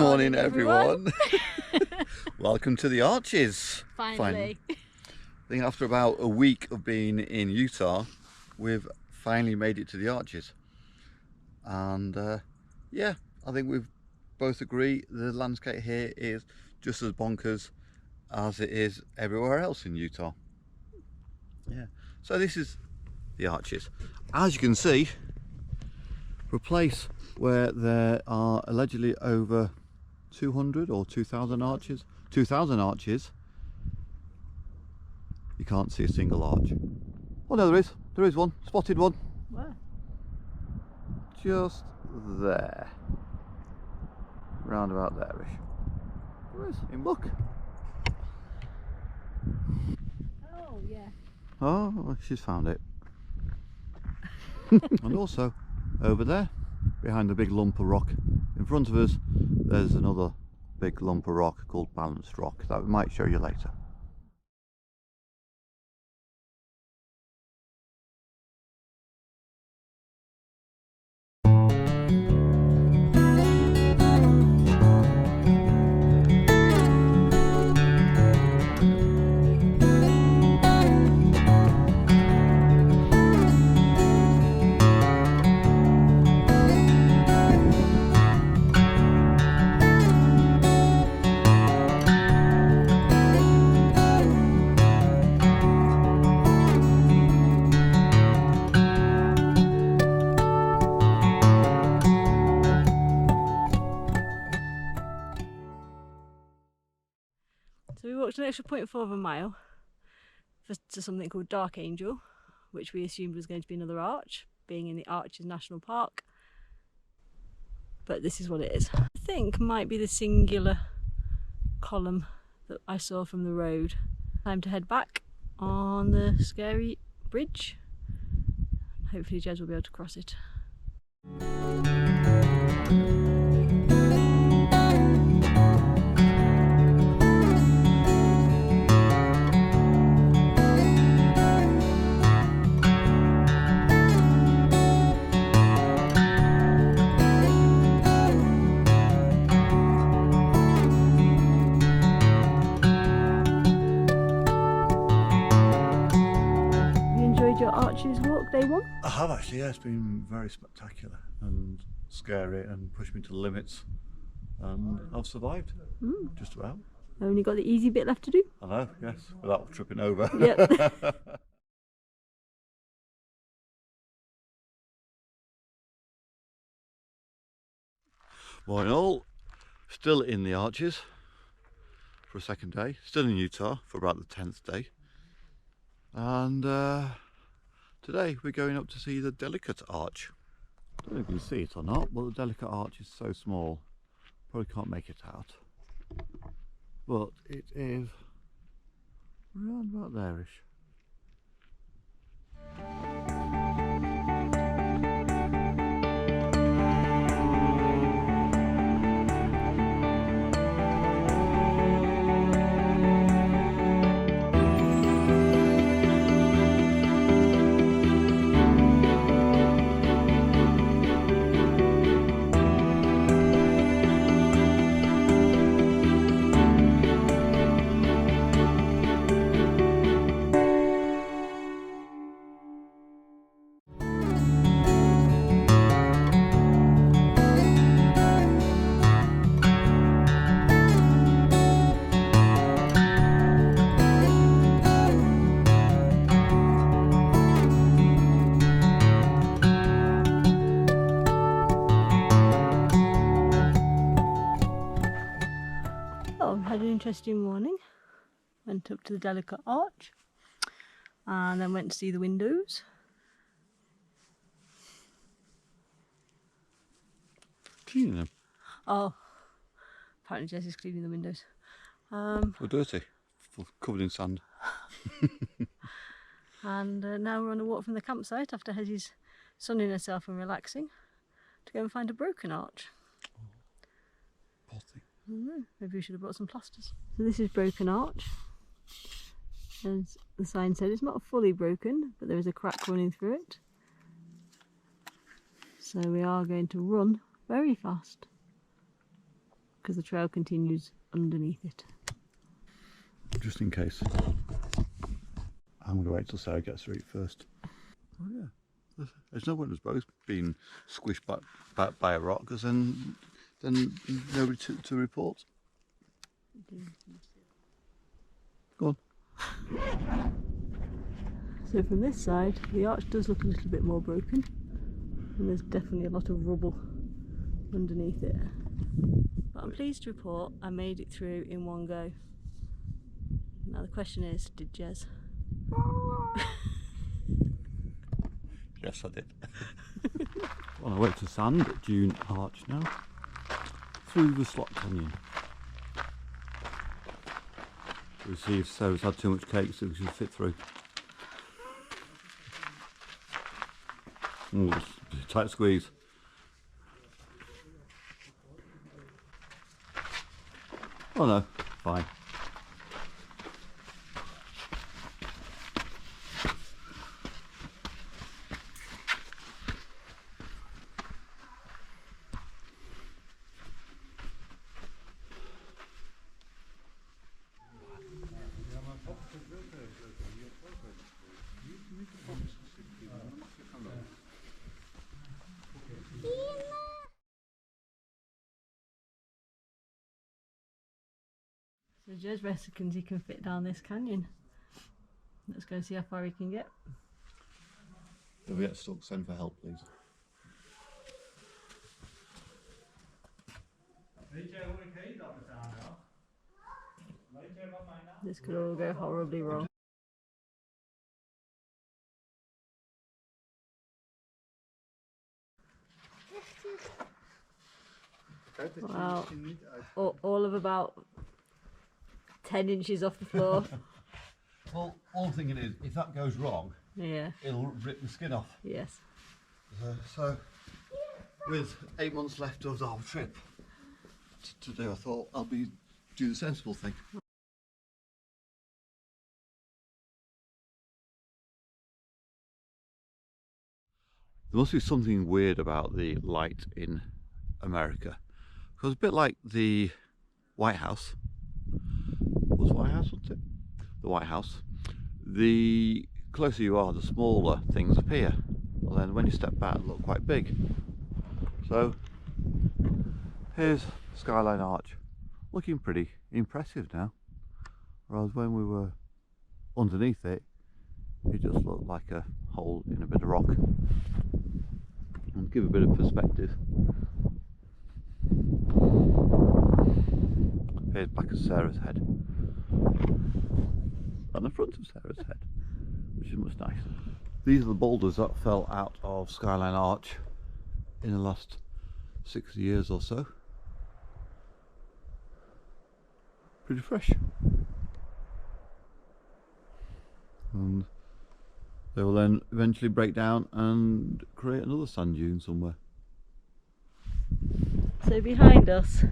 morning everyone. Welcome to the Arches. Finally. I think after about a week of being in Utah, we've finally made it to the Arches. And yeah, I think we've both agree the landscape here is just as bonkers as it is everywhere else in Utah. Yeah, so this is the Arches. As you can see, for a place where there are allegedly over 200 or 2,000 arches, you can't see a single arch. Oh no, there is one, spotted one. Where? Just there, round about there-ish. There is, look. Oh yeah. Oh, she's found it. And also over there, behind the big lump of rock in front of us, there's another big lump of rock called balanced rock that we might show you later. So we walked an extra 0.4 of a mile to something called Dark Angel, which we assumed was going to be another arch, being in the Arches National Park. But this is what it is. I think might be the singular column that I saw from the road. Time to head back on the scary bridge. Hopefully Jez will be able to cross it. Your Arches walk day one? I have actually, yeah, it's been very spectacular and scary and pushed me to the limits, and I've survived, just about. Only got the easy bit left to do. I know, yes, without tripping over. Yep. Morning all, still in the Arches for a second day, still in Utah for about the 10th day, and today we're going up to see the Delicate Arch. I don't know if you can see it or not, but the Delicate Arch is so small, probably can't make it out. But it is around about there-ish. Had an interesting morning. Went up to the Delicate Arch and then went to see the windows. Cleaning them? Oh, apparently Jess is cleaning the windows. They're dirty, covered in sand. And now we're on a walk from the campsite after Hezzy's sunning herself and relaxing to go and find a broken arch. Poor thing. I don't know, maybe we should have brought some plasters. So this is Broken Arch. As the sign said, it's not fully broken, but there is a crack running through it. So we are going to run very fast because the trail continues underneath it. Just in case. I'm going to wait till Sarah gets to eat first. Oh yeah. There's no one who's both been squished by a rock, because then nobody to report. Go on. So from this side, the arch does look a little bit more broken, and there's definitely a lot of rubble underneath it. But I'm pleased to report I made it through in one go. Now the question is, did Jez? Yes, I did. On our way to Sand Dune Arch now, through the Slot Canyon. We'll see if Sarah's had too much cake so we should fit through. Ooh, tight squeeze. Oh no, fine. So Jez reckons he can fit down this canyon. Let's go see how far he can get. If we get stuck, send for help, please. This could all go horribly wrong. Wow, all of about 10 inches off the floor. Well, all I'm thinking is, if that goes wrong, Yeah. it'll rip the skin off. Yes. So with 8 months left of our trip to do, I thought I'll do the sensible thing. There must be something weird about the light in America, because a bit like the White House, was White House, wasn't it? The White House. The closer you are, the smaller things appear, and then when you step back, they look quite big. So here's Skyline Arch, looking pretty impressive now, whereas when we were underneath it, it just looked like a hole in a bit of rock. And give a bit of perspective. Here's back of Sarah's head, and the front of Sarah's head, which is much nicer. These are the boulders that fell out of Skyline Arch in the last 60 years or so. Pretty fresh. And they will then eventually break down and create another sand dune somewhere. So behind us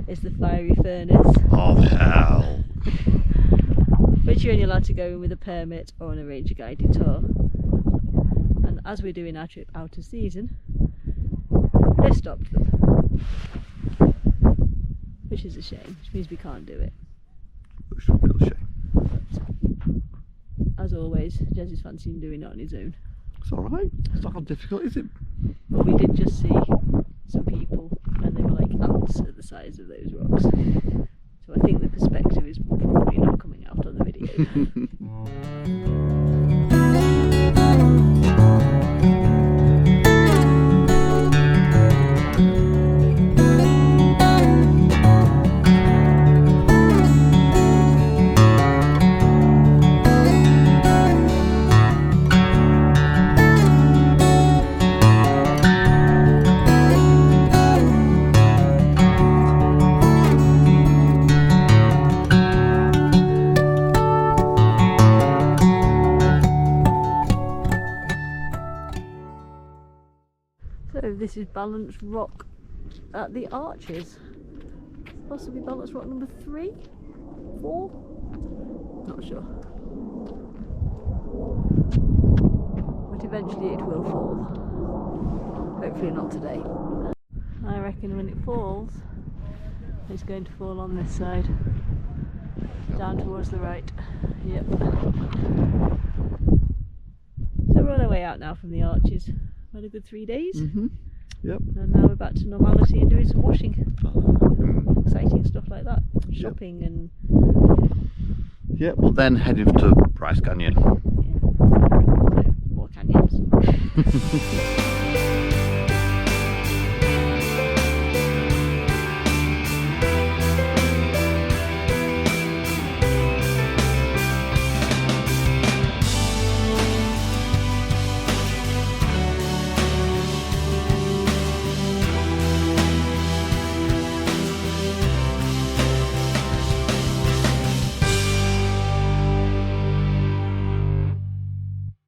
is the fiery furnace. Oh hell! Which you're only allowed to go in with a permit or an arrange a guided tour. And as we're doing our trip out of season, they've stopped them. Which is a shame, which means we can't do it. Which is a real shame. As always, Jez is fancying doing it on his own. It's alright, it's not how difficult, is it? But we did just see some people, and they were like ants at the size of those rocks. So I think the perspective is probably not coming out on the video. So this is balanced rock at the arches. Possibly balanced rock number 3? 4? Not sure. But eventually it will fall. Hopefully not today. I reckon when it falls, It's going to fall on this side. Down towards the right. Yep. So we're on our way out now from the Arches. We had a good 3 days. Yep. And now we're back to normality and doing some washing. Exciting stuff like that. And shopping and... Yeah, well then heading to Bryce Canyon. Yeah. So, more canyons.